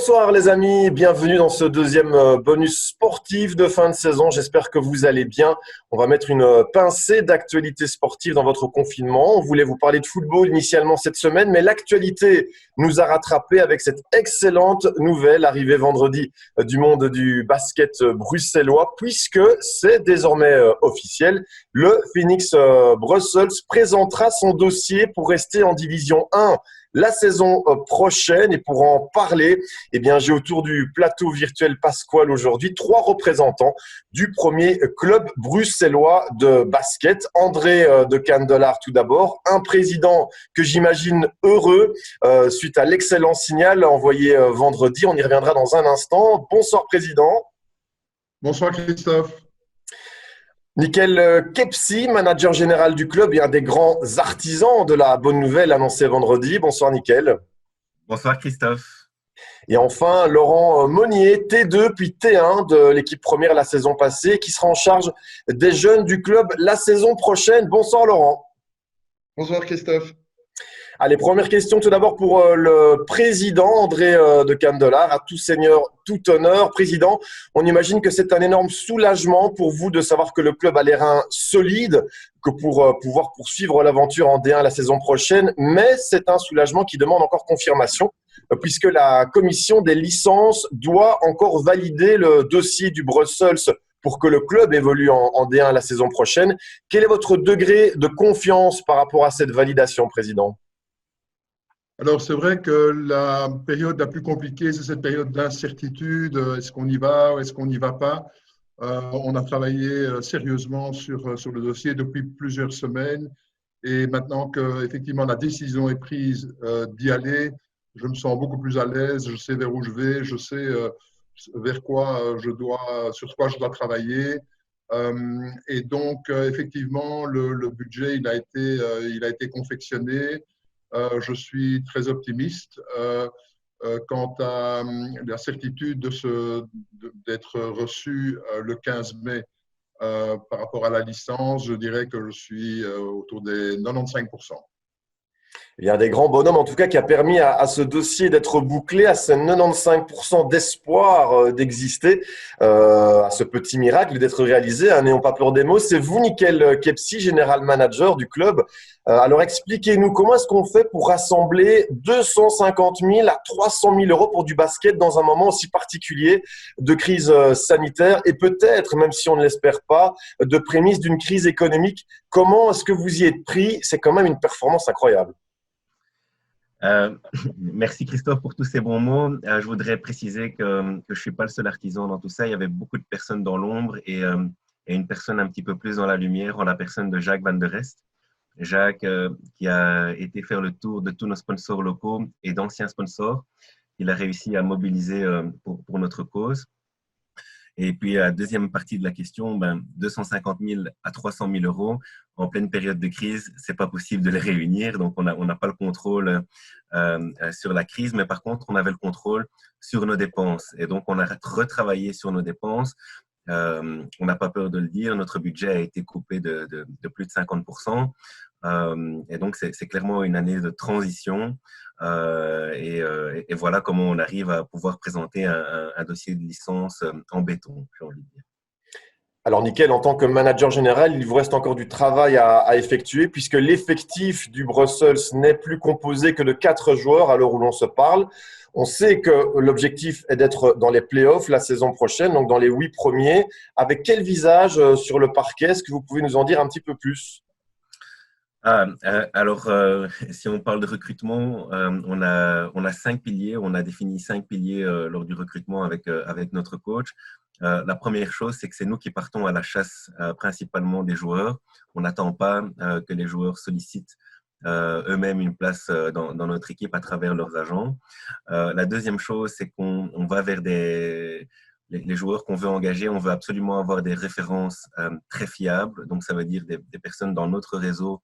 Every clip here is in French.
Bonsoir les amis, bienvenue dans ce deuxième bonus sportif de fin de saison. J'espère que vous allez bien. On va mettre une pincée d'actualité sportive dans votre confinement. On voulait vous parler de football initialement cette semaine, mais l'actualité nous a rattrapés avec cette excellente nouvelle arrivée vendredi du monde du basket bruxellois, puisque c'est désormais officiel. Le Phoenix Brussels présentera son dossier pour rester en division 1 la saison prochaine. Et pour en parler, eh bien, j'ai autour du plateau virtuel Pasquale aujourd'hui 3 représentants du premier club bruxellois de basket. André de Candelare tout d'abord, un président que j'imagine heureux suite à l'excellent signal envoyé vendredi. On y reviendra dans un instant. Bonsoir président. Bonsoir Christophe. Nickel Kepsi, manager général du club et un des grands artisans de la bonne nouvelle annoncée vendredi. Bonsoir Nickel. Bonsoir Christophe. Et enfin, Laurent Monnier, T2 puis T1 de l'équipe première la saison passée, qui sera en charge des jeunes du club la saison prochaine. Bonsoir Laurent. Bonsoir Christophe. Allez, première question tout d'abord pour le président André de Candelare, à tout seigneur, tout honneur. Président, on imagine que c'est un énorme soulagement pour vous de savoir que le club a les reins solides, que pour pouvoir poursuivre l'aventure en D1 la saison prochaine, mais c'est un soulagement qui demande encore confirmation, puisque la commission des licences doit encore valider le dossier du Brussels pour que le club évolue en D1 la saison prochaine. Quel est votre degré de confiance par rapport à cette validation, président ? Alors, c'est vrai que la période la plus compliquée, c'est cette période d'incertitude. Est-ce qu'on y va ou est-ce qu'on n'y va pas? On a travaillé sérieusement sur le dossier depuis plusieurs semaines. Et maintenant qu'effectivement la décision est prise d'y aller, je me sens beaucoup plus à l'aise. Je sais vers où je vais, je sais vers quoi sur quoi je dois travailler. Et donc, effectivement, le budget, il a été confectionné. Je suis très optimiste quant à la certitude d'être reçu le 15 mai par rapport à la licence. Je dirais que je suis autour des 95%. Il y a des grands bonhommes, en tout cas, qui a permis à ce dossier d'être bouclé, à ces 95% d'espoir d'exister, à ce petit miracle d'être réalisé. N'ayons pas peur des mots. C'est vous, Nickel Kepsi, général manager du club. Alors, expliquez-nous, comment est-ce qu'on fait pour rassembler 250 000 à 300 000 euros pour du basket dans un moment aussi particulier de crise sanitaire et peut-être, même si on ne l'espère pas, de prémisse d'une crise économique. Comment est-ce que vous y êtes pris? C'est quand même une performance incroyable. Merci Christophe pour tous ces bons mots. Je voudrais préciser que je ne suis pas le seul artisan dans tout ça. Il y avait beaucoup de personnes dans l'ombre et une personne un petit peu plus dans la lumière, en la personne de Jacques Van der Rest. Jacques qui a été faire le tour de tous nos sponsors locaux et d'anciens sponsors. Il a réussi à mobiliser pour notre cause. Et puis, la deuxième partie de la question, 250 000 à 300 000 euros en pleine période de crise, c'est pas possible de les réunir. Donc, on n'a pas le contrôle sur la crise, mais par contre, on avait le contrôle sur nos dépenses. Et donc, on a retravaillé sur nos dépenses. On n'a pas peur de le dire, notre budget a été coupé de plus de 50%. Et donc, c'est clairement une année de transition. Et voilà comment on arrive à pouvoir présenter un dossier de licence en béton, j'ai envie de dire. Alors, Nickel, en tant que manager général, il vous reste encore du travail à effectuer puisque l'effectif du Brussels n'est plus composé que de 4 joueurs à l'heure où l'on se parle. On sait que l'objectif est d'être dans les playoffs la saison prochaine, donc dans les 8 premiers. Avec quel visage sur le parquet? Est-ce que vous pouvez nous en dire un petit peu plus? Alors, si on parle de recrutement, on a 5 piliers. On a défini 5 piliers lors du recrutement avec notre coach. La première chose, c'est que c'est nous qui partons à la chasse principalement des joueurs. On n'attend pas que les joueurs sollicitent eux-mêmes une place dans notre équipe à travers leurs agents. La deuxième chose, c'est qu'on va vers les joueurs qu'on veut engager. On veut absolument avoir des références très fiables. Donc, ça veut dire des personnes dans notre réseau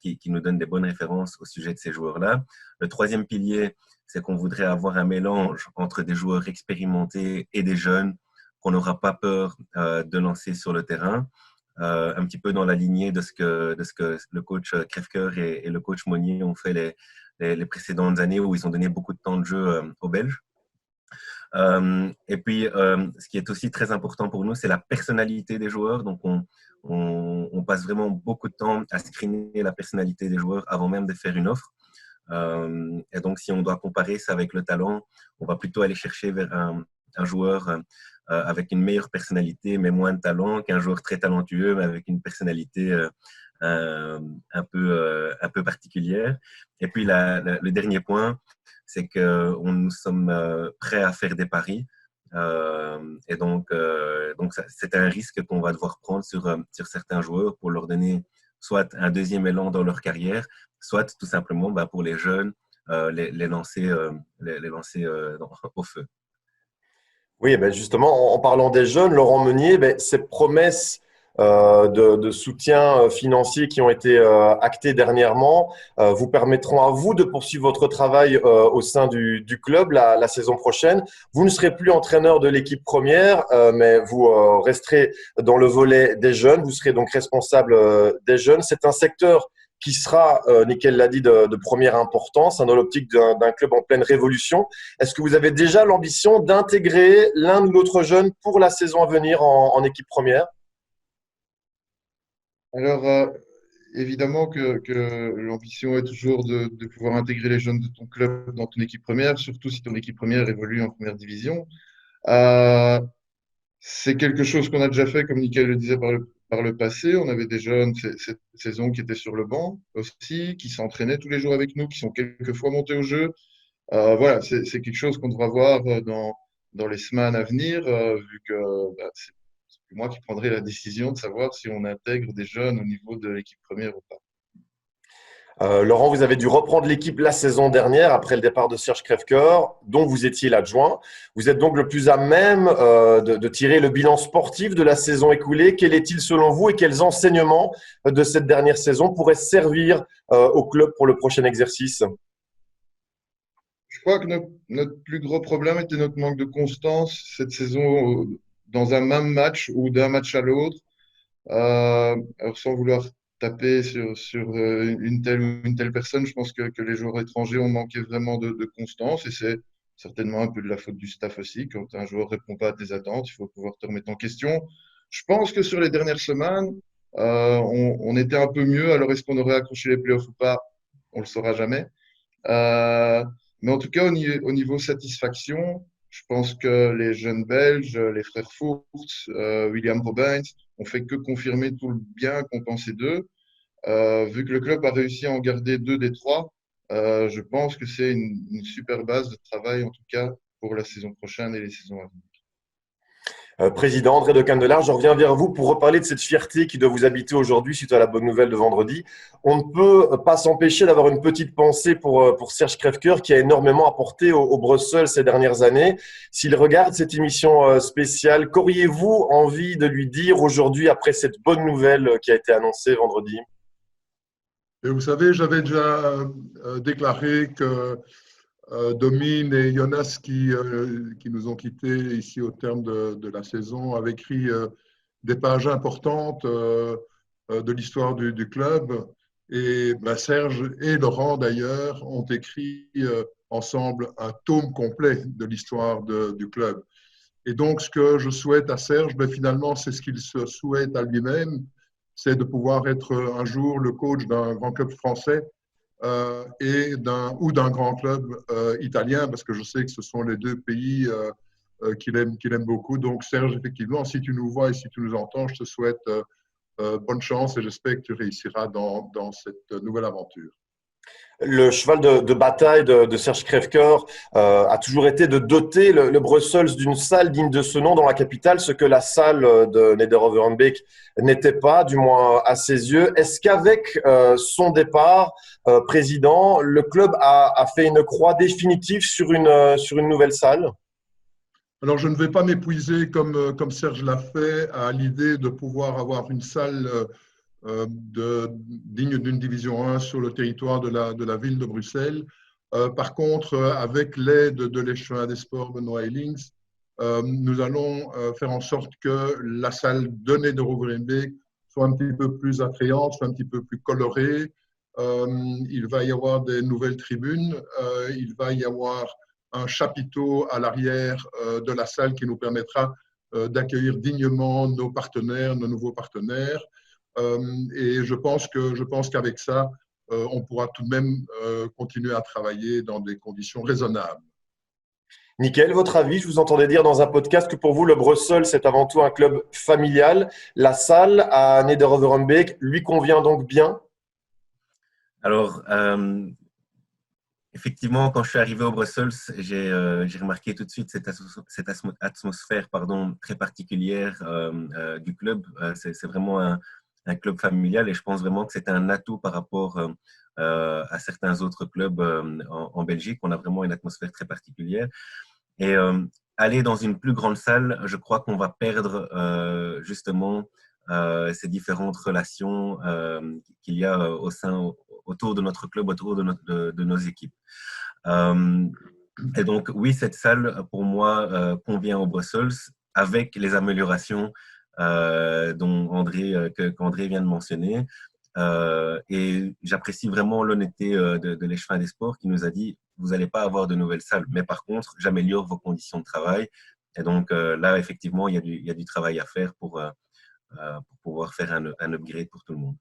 qui nous donnent des bonnes références au sujet de ces joueurs-là. Le troisième pilier, c'est qu'on voudrait avoir un mélange entre des joueurs expérimentés et des jeunes qu'on n'aura pas peur de lancer sur le terrain. Un petit peu dans la lignée de ce que le coach Crèvecoeur et le coach Monnier ont fait les précédentes années où ils ont donné beaucoup de temps de jeu aux Belges. Et puis, ce qui est aussi très important pour nous, c'est la personnalité des joueurs. Donc, on passe vraiment beaucoup de temps à screener la personnalité des joueurs avant même de faire une offre. Et donc, si on doit comparer ça avec le talent, on va plutôt aller chercher vers un joueur avec une meilleure personnalité, mais moins de talent, qu'un joueur très talentueux, mais avec une personnalité un peu particulière. Et puis, le dernier point, c'est que nous sommes prêts à faire des paris. Et donc c'est un risque qu'on va devoir prendre sur certains joueurs pour leur donner soit un deuxième élan dans leur carrière, soit tout simplement pour les jeunes, les lancer, au feu. Oui, ben justement, en parlant des jeunes, Laurent Meunier, ben, ces promesses de soutien financier qui ont été actées dernièrement vous permettront à vous de poursuivre votre travail au sein du club la saison prochaine. Vous ne serez plus entraîneur de l'équipe première, mais vous resterez dans le volet des jeunes. Vous serez donc responsable des jeunes. C'est un secteur qui sera, Nickel l'a dit, de première importance dans l'optique d'un club en pleine révolution. Est-ce que vous avez déjà l'ambition d'intégrer l'un ou l'autre jeune pour la saison à venir en équipe première? Alors, évidemment que l'ambition est toujours de pouvoir intégrer les jeunes de ton club dans ton équipe première, surtout si ton équipe première évolue en première division. Euh, c'est quelque chose qu'on a déjà fait, comme Nickel le disait par le passé. On avait des jeunes cette saison qui étaient sur le banc aussi, qui s'entraînaient tous les jours avec nous, qui sont quelquefois montés au jeu. Voilà, c'est quelque chose qu'on devra voir dans les semaines à venir, vu que c'est moi qui prendrai la décision de savoir si on intègre des jeunes au niveau de l'équipe première ou pas. Laurent, vous avez dû reprendre l'équipe la saison dernière après le départ de Serge Crèvecoeur, dont vous étiez l'adjoint. Vous êtes donc le plus à même de tirer le bilan sportif de la saison écoulée. Quel est-il selon vous et quels enseignements de cette dernière saison pourraient servir au club pour le prochain exercice? Je crois que notre plus gros problème était notre manque de constance cette saison dans un même match ou d'un match à l'autre. Alors sans vouloir taper sur une telle ou une telle personne, je pense que les joueurs étrangers ont manqué vraiment de constance et c'est certainement un peu de la faute du staff aussi. Quand un joueur ne répond pas à tes attentes, il faut pouvoir te remettre en question. Je pense que sur les dernières semaines, on était un peu mieux. Alors est-ce qu'on aurait accroché les playoffs ou pas? On le saura jamais. Euh, mais en tout cas, au niveau satisfaction, je pense que les jeunes Belges, les frères Furt, William Robins, ont fait que confirmer tout le bien qu'on pensait d'eux. Vu que le club a réussi à en garder deux des trois, je pense que c'est une super base de travail, en tout cas pour la saison prochaine et les saisons à venir. Président André de Candelard, je reviens vers vous pour reparler de cette fierté qui doit vous habiter aujourd'hui suite à la bonne nouvelle de vendredi. On ne peut pas s'empêcher d'avoir une petite pensée pour Serge Crèvecoeur qui a énormément apporté au Brussels ces dernières années. S'il regarde cette émission spéciale, qu'auriez-vous envie de lui dire aujourd'hui après cette bonne nouvelle qui a été annoncée vendredi? Et vous savez, j'avais déjà déclaré que Domine et Jonas, qui nous ont quittés ici au terme de la saison, avaient écrit des pages importantes de l'histoire du club. Et Serge et Laurent, d'ailleurs, ont écrit ensemble un tome complet de l'histoire du club. Et donc, ce que je souhaite à Serge, finalement, c'est ce qu'il se souhaite à lui-même, c'est de pouvoir être un jour le coach d'un grand club français ou d'un grand club italien, parce que je sais que ce sont les deux pays qu'il aime beaucoup. Donc, Serge, effectivement, si tu nous vois et si tu nous entends, je te souhaite bonne chance et j'espère que tu réussiras dans cette nouvelle aventure. Le cheval de bataille de Serge Crèvecoeur a toujours été de doter le Brussels d'une salle digne de ce nom dans la capitale, ce que la salle de Nederoveren-Beek n'était pas, du moins à ses yeux. Est-ce qu'avec son départ, président, le club a fait une croix définitive sur une nouvelle salle? Alors, je ne vais pas m'épuiser comme Serge l'a fait à l'idée de pouvoir avoir une salle digne d'une division 1 sur le territoire de la ville de Bruxelles. Par contre, avec l'aide de l'échevin des sports Benoît Hellings, nous allons faire en sorte que la salle de Nederoveren-Beek soit un petit peu plus attrayante, soit un petit peu plus colorée. Il va y avoir des nouvelles tribunes. Il va y avoir un chapiteau à l'arrière de la salle qui nous permettra d'accueillir dignement nos partenaires, nos nouveaux partenaires. Et je pense qu'avec ça, on pourra tout de même continuer à travailler dans des conditions raisonnables. Nickel, votre avis? Je vous entendais dire dans un podcast que pour vous, le Brussels, c'est avant tout un club familial. La salle à Nederhove-Beek lui convient donc bien? Alors, effectivement, quand je suis arrivé au Brussels, j'ai remarqué tout de suite cette atmosphère très particulière du club. C'est vraiment un club familial et je pense vraiment que c'est un atout par rapport à certains autres clubs en Belgique. On a vraiment une atmosphère très particulière. Et aller dans une plus grande salle, je crois qu'on va perdre justement ces différentes relations qu'il y a autour de notre club, autour de nos équipes. Et donc, oui, cette salle, pour moi, convient au Brussels avec les améliorations qu'André vient de mentionner. Et j'apprécie vraiment l'honnêteté de l'Échevin des Sports qui nous a dit vous n'allez pas avoir de nouvelles salles, mais par contre, j'améliore vos conditions de travail. Et donc là, effectivement, il y a du travail à faire pour pouvoir faire un upgrade pour tout le monde.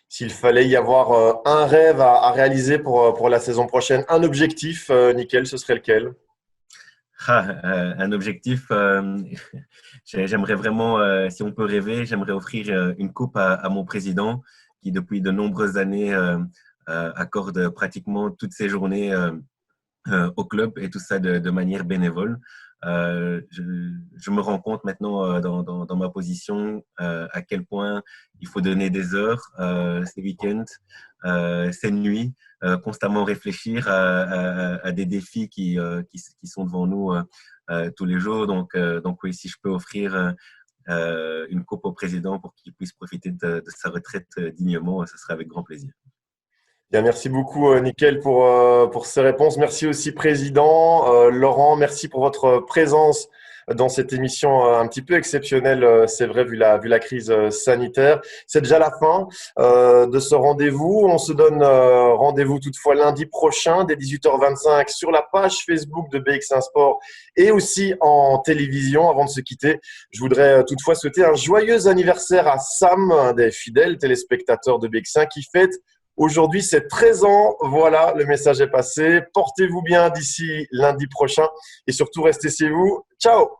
S'il fallait y avoir un rêve à réaliser pour la saison prochaine, un objectif, nickel, ce serait lequel? Un objectif, j'aimerais vraiment, si on peut rêver, j'aimerais offrir une coupe à mon président qui, depuis de nombreuses années, accorde pratiquement toutes ses journées au club et tout ça de manière bénévole. Je me rends compte maintenant dans ma position à quel point il faut donner des heures, ces week-ends, ces nuits, constamment réfléchir à des défis qui sont devant nous tous les jours. Donc oui, si je peux offrir une coupe au président pour qu'il puisse profiter de sa retraite dignement, ce sera avec grand plaisir. Bien, merci beaucoup, Nickel, pour ces réponses. Merci aussi, Président. Laurent, merci pour votre présence dans cette émission un petit peu exceptionnelle, c'est vrai, vu la crise sanitaire. C'est déjà la fin de ce rendez-vous. On se donne rendez-vous toutefois lundi prochain, dès 18h25, sur la page Facebook de BX1 Sport et aussi en télévision. Avant de se quitter, je voudrais toutefois souhaiter un joyeux anniversaire à Sam, un des fidèles téléspectateurs de BX1 qui fête aujourd'hui, c'est 13 ans. Voilà, le message est passé. Portez-vous bien d'ici lundi prochain et surtout, restez chez vous. Ciao!